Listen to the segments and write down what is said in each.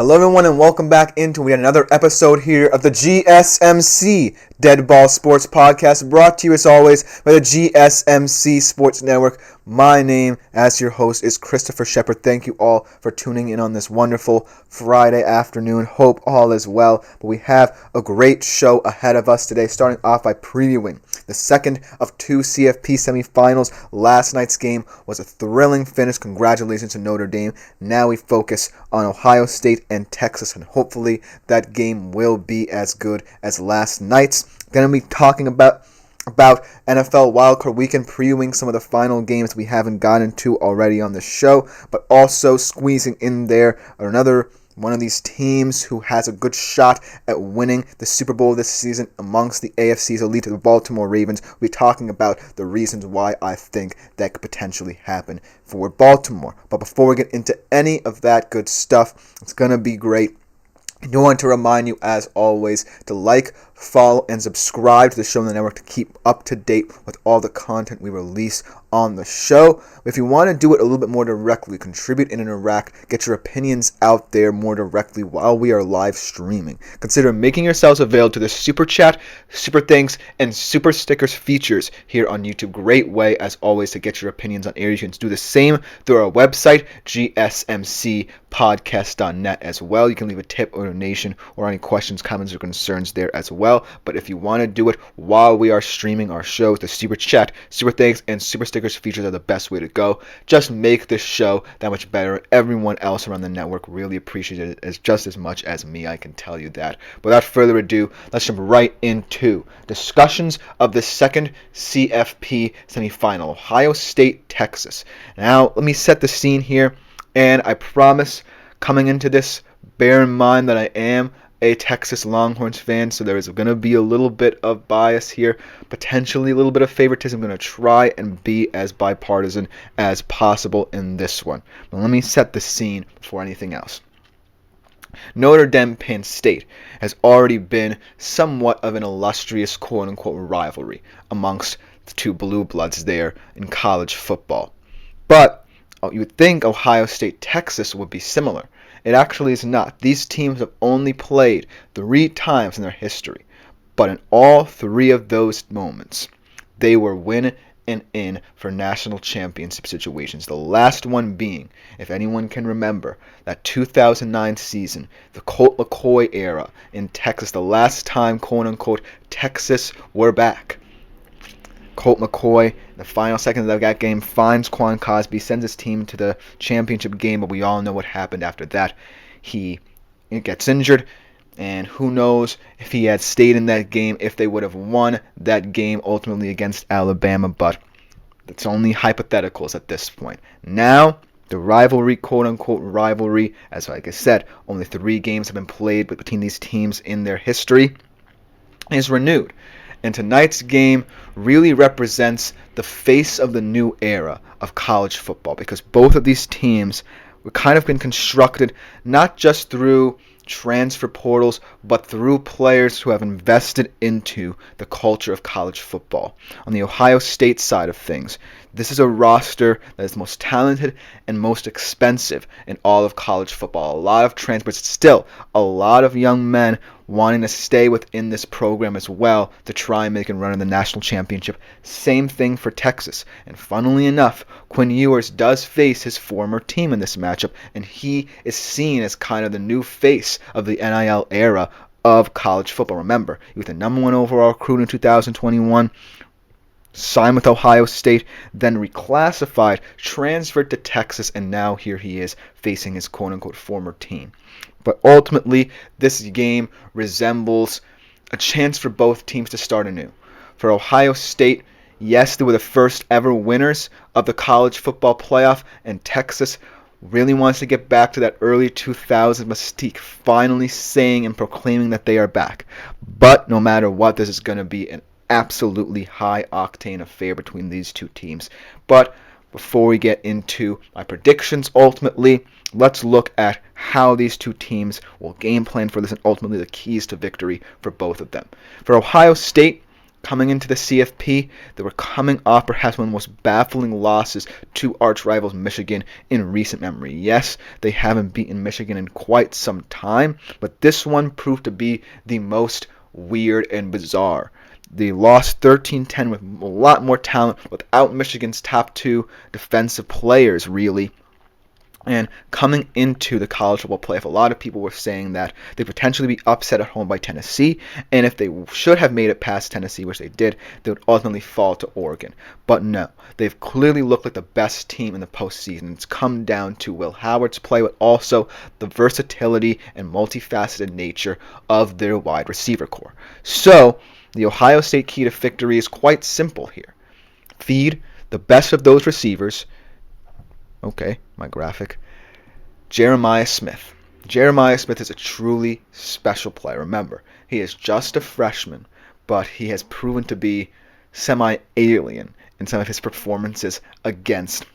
Hello everyone and welcome back into yet another episode here of the GSMC Dead Ball Sports Podcast, brought to you as always by the GSMC Sports Network. My name, as your host, is Christopher Shepard. Thank you all for tuning in on this wonderful Friday afternoon. Hope all is well. But we have a great show ahead of us today, starting off by previewing the second of two CFP semifinals. Last night's game was a thrilling finish. Congratulations to Notre Dame. Now we focus on Ohio State and Texas, and hopefully that game will be as good as last night's. Going to be talking about NFL Wildcard Weekend, previewing some of the final games we haven't gotten to already on the show, but also squeezing in there another one of these teams who has a good shot at winning the Super Bowl this season amongst the AFC's elite, the Baltimore Ravens. We'll be talking about the reasons why I think that could potentially happen for Baltimore. But before we get into any of that good stuff, it's going to be great. I do want to remind you, as always, to like, follow, and subscribe to the show on the network to keep up to date with all the content we release on the show. If you want to do it a little bit more directly, contribute and interact, get your opinions out there more directly while we are live streaming, consider making yourselves available to the Super Chat, Super Thanks, and Super Stickers features here on YouTube. Great way, as always, to get your opinions on areas. You can do the same through our website, gsmcpodcast.net as well. You can leave a tip or donation or any questions, comments, or concerns there as well. But if you want to do it while we are streaming our show, the Super Chat, Super Thanks, and Super Stickers features are the best way to go. Just make this show that much better. Everyone else around the network really appreciates it as just as much as me, I can tell you that. Without further ado, let's jump right into discussions of the second CFP semifinal, Ohio State-Texas. Now, let me set the scene here, and I promise, coming into this, bear in mind that I am a Texas Longhorns fan, so there is going to be a little bit of bias here, potentially a little bit of favoritism. I'm going to try and be as bipartisan as possible in this one. But let me set the scene before anything else. Notre Dame Penn State has already been somewhat of an illustrious quote-unquote rivalry amongst the two blue bloods there in college football. But you would think Ohio State-Texas would be similar. It actually is not. These teams have only played 3 times in their history, but in all 3 of those moments, they were win and in for national championship situations. The last one being, if anyone can remember, that 2009 season, the Colt McCoy era in Texas, the last time, quote-unquote, Texas were back. Colt McCoy, in the final seconds of that game, finds Quan Cosby, sends his team to the championship game, but we all know what happened after that. He gets injured, and who knows if he had stayed in that game, if they would have won that game ultimately against Alabama, but it's only hypotheticals at this point. Now, the rivalry, quote-unquote rivalry, as like I said, only 3 games have been played between these teams in their history, is renewed. And tonight's game really represents the face of the new era of college football, because both of these teams were kind of been constructed not just through transfer portals, but through players who have invested into the culture of college football. On the Ohio State side of things, this is a roster that is the most talented and most expensive in all of college football. A lot of transfers, still a lot of young men wanting to stay within this program as well to try and make a run in the national championship. Same thing for Texas. And funnily enough, Quinn Ewers does face his former team in this matchup, and he is seen as kind of the new face of the NIL era of college football. Remember, he was the number 1 overall recruit in 2021, signed with Ohio State, then reclassified, transferred to Texas, and now here he is facing his quote-unquote former team. But ultimately, this game resembles a chance for both teams to start anew. For Ohio State, yes, they were the first ever winners of the college football playoff, and Texas really wants to get back to that early 2000s mystique, finally saying and proclaiming that they are back. But no matter what, this is going to be an absolutely high-octane affair between these two teams. But before we get into my predictions, ultimately, let's look at how these two teams will game plan for this and ultimately the keys to victory for both of them. For Ohio State, coming into the CFP, they were coming off perhaps one of the most baffling losses to arch rivals Michigan in recent memory. Yes, they haven't beaten Michigan in quite some time, but this one proved to be the most weird and bizarre. They lost 13-10 with a lot more talent without Michigan's top two defensive players, really. And coming into the college football playoff, a lot of people were saying that they potentially be upset at home by Tennessee, and if they should have made it past Tennessee, which they did, they would ultimately fall to Oregon. But no, they've clearly looked like the best team in the postseason. It's come down to Will Howard's play, but also the versatility and multifaceted nature of their wide receiver core. So, the Ohio State key to victory is quite simple here. Feed the best of those receivers. Okay, my graphic. Jeremiah Smith. Jeremiah Smith is a truly special player. Remember, he is just a freshman, but he has proven to be semi-alien in some of his performances against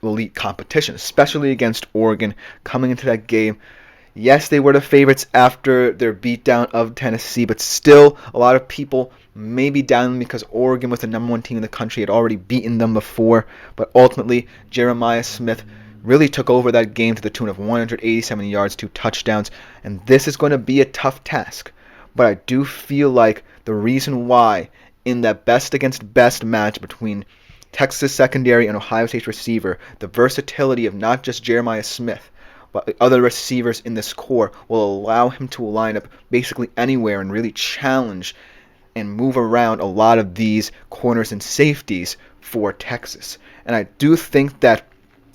elite competition, especially against Oregon. Coming into that game, yes, they were the favorites after their beatdown of Tennessee, but still a lot of people may be down them because Oregon was the number one team in the country, had already beaten them before. But ultimately, Jeremiah Smith really took over that game to the tune of 187 yards, 2 touchdowns, and this is going to be a tough task. But I do feel like the reason why in that best against best match between Texas secondary and Ohio State receiver, the versatility of not just Jeremiah Smith, but the other receivers in this core will allow him to line up basically anywhere and really challenge and move around a lot of these corners and safeties for Texas. And I do think that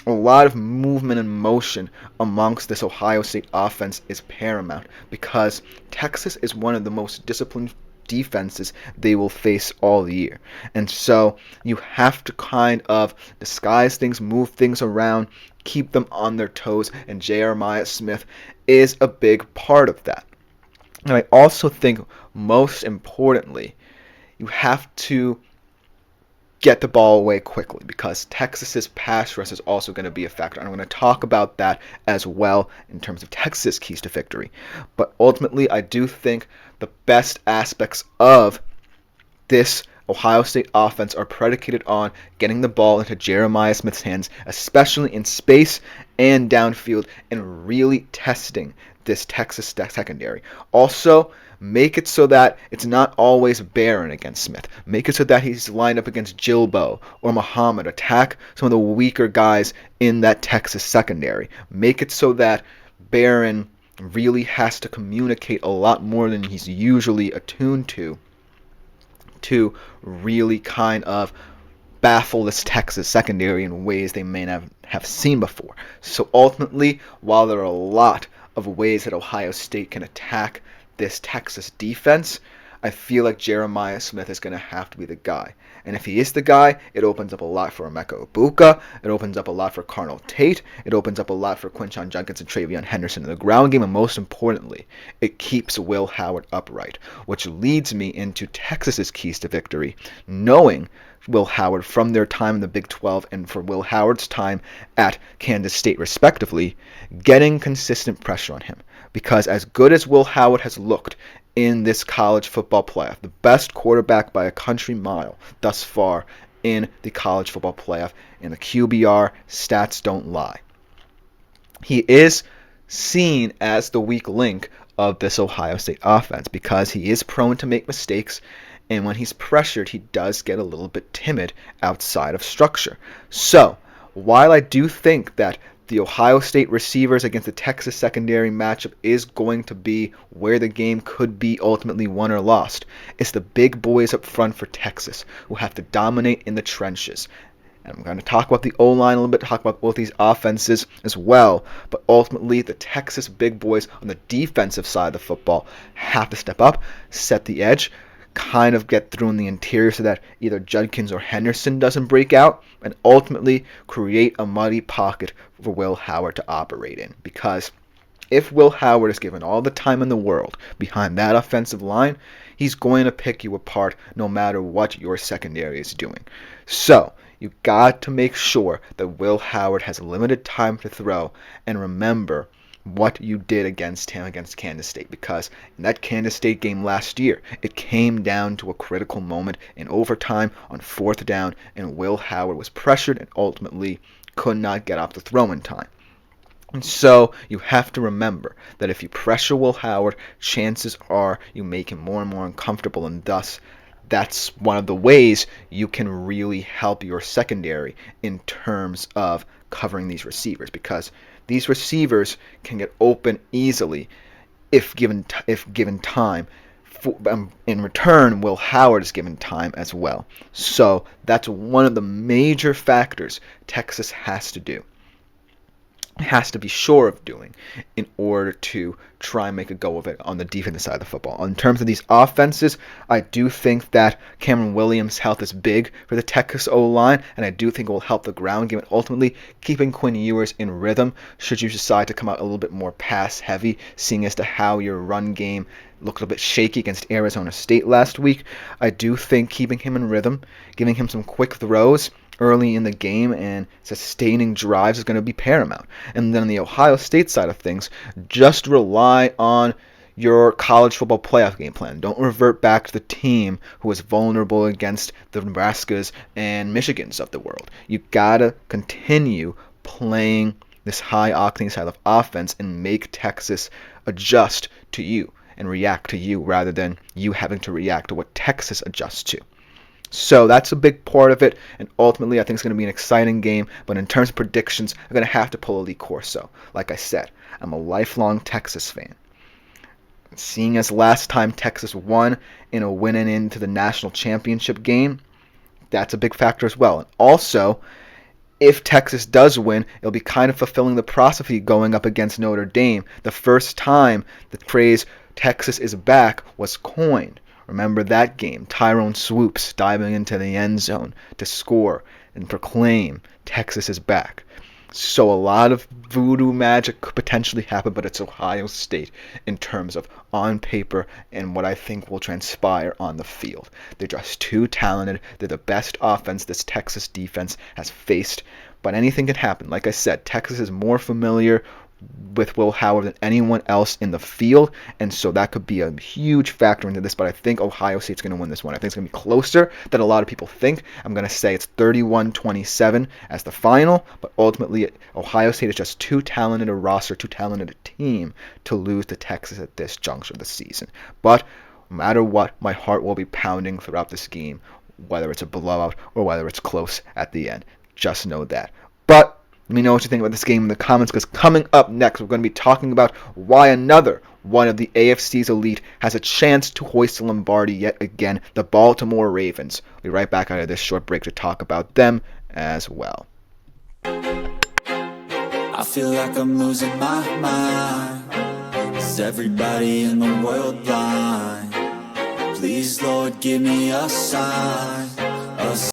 a lot of movement and motion amongst this Ohio State offense is paramount because Texas is one of the most disciplined defenses they will face all year. And so you have to kind of disguise things, move things around, keep them on their toes, and Jeremiah Smith is a big part of that. And I also think, most importantly, you have to get the ball away quickly because Texas's pass rush is also going to be a factor. And I'm going to talk about that as well in terms of Texas keys to victory. But ultimately, I do think the best aspects of this Ohio State offense are predicated on getting the ball into Jeremiah Smith's hands, especially in space and downfield, and really testing this Texas secondary. Also, make it so that it's not always barren against Smith. Make it so that he's lined up against Jilbo or Muhammad. Attack some of the weaker guys in that Texas secondary. Make it so that Barron really has to communicate a lot more than he's usually attuned to really kind of baffle this Texas secondary in ways they may not have seen before. So ultimately, while there are a lot of ways that Ohio State can attack this Texas defense, I feel like Jeremiah Smith is going to have to be the guy. And if he is the guy, it opens up a lot for Emeka Egbuka. It opens up a lot for Carnell Tate. It opens up a lot for Quinshon Judkins and Travion Henderson in the ground game. And most importantly, it keeps Will Howard upright, which leads me into Texas's keys to victory, knowing Will Howard from their time in the Big 12 and for Will Howard's time at Kansas State respectively, getting consistent pressure on him. Because as good as Will Howard has looked in this college football playoff, the best quarterback by a country mile thus far in the college football playoff, and the QBR stats don't lie. He is seen as the weak link of this Ohio State offense because he is prone to make mistakes, and when he's pressured, he does get a little bit timid outside of structure. So, while I do think that the Ohio State receivers against the Texas secondary matchup is going to be where the game could be ultimately won or lost, it's the big boys up front for Texas who have to dominate in the trenches. And I'm going to talk about the O-line a little bit, talk about both these offenses as well, but ultimately the Texas big boys on the defensive side of the football have to step up, set the edge, kind of get through in the interior so that either Judkins or Henderson doesn't break out, and ultimately create a muddy pocket for Will Howard to operate in. Because if Will Howard is given all the time in the world behind that offensive line, he's going to pick you apart no matter what your secondary is doing. So, you got to make sure that Will Howard has limited time to throw, and remember, what you did against him against Kansas State, because in that Kansas State game last year, it came down to a critical moment in overtime on 4th down, and Will Howard was pressured and ultimately could not get off the throw in time. And so you have to remember that if you pressure Will Howard, chances are you make him more and more uncomfortable, and thus that's one of the ways you can really help your secondary in terms of covering these receivers, because these receivers can get open easily if given time. In return, Will Howard is given time as well. So that's one of the major factors Texas has to do. Has to be sure of doing in order to try and make a go of it on the defensive side of the football. In terms of these offenses, I do think that Cameron Williams' health is big for the Texas O-line, and I do think it will help the ground game and ultimately keeping Quinn Ewers in rhythm should you decide to come out a little bit more pass-heavy, seeing as to how your run game looked a bit shaky against Arizona State last week. I do think keeping him in rhythm, giving him some quick throws early in the game and sustaining drives is going to be paramount. And then on the Ohio State side of things, just rely on your college football playoff game plan. Don't revert back to the team who was vulnerable against the Nebraskas and Michigans of the world. You gotta continue playing this high-octane style of offense and make Texas adjust to you and react to you rather than you having to react to what Texas adjusts to. So that's a big part of it, and ultimately I think it's going to be an exciting game, but in terms of predictions, I'm going to have to pull a Lee Corso. Like I said, I'm a lifelong Texas fan. Seeing as last time Texas won in a winning into the national championship game, that's a big factor as well. And also, if Texas does win, it'll be kind of fulfilling the prophecy going up against Notre Dame. The first time the phrase Texas is back was coined. Remember that game, Tyrone Swoops diving into the end zone to score and proclaim Texas is back. So a lot of voodoo magic could potentially happen, but it's Ohio State in terms of on paper and what I think will transpire on the field. They're just too talented. They're the best offense this Texas defense has faced, but anything can happen. Like I said, Texas is more familiar with Will Howard than anyone else in the field, and so that could be a huge factor into this, but I think Ohio State's going to win this one. I think it's going to be closer than a lot of people think. I'm going to say it's 31-27 as the final, but ultimately Ohio State is just too talented a roster, too talented a team to lose to Texas at this juncture of the season. But no matter what, my heart will be pounding throughout this game, whether it's a blowout or whether it's close at the end. Just know that. But let me know what you think about this game in the comments, because coming up next, we're going to be talking about why another one of the AFC's elite has a chance to hoist the Lombardi yet again, the Baltimore Ravens. We'll be right back out of this short break to talk about them as well. I feel like I'm losing my mind. Is everybody in the world blind? Please, Lord, give me a sign.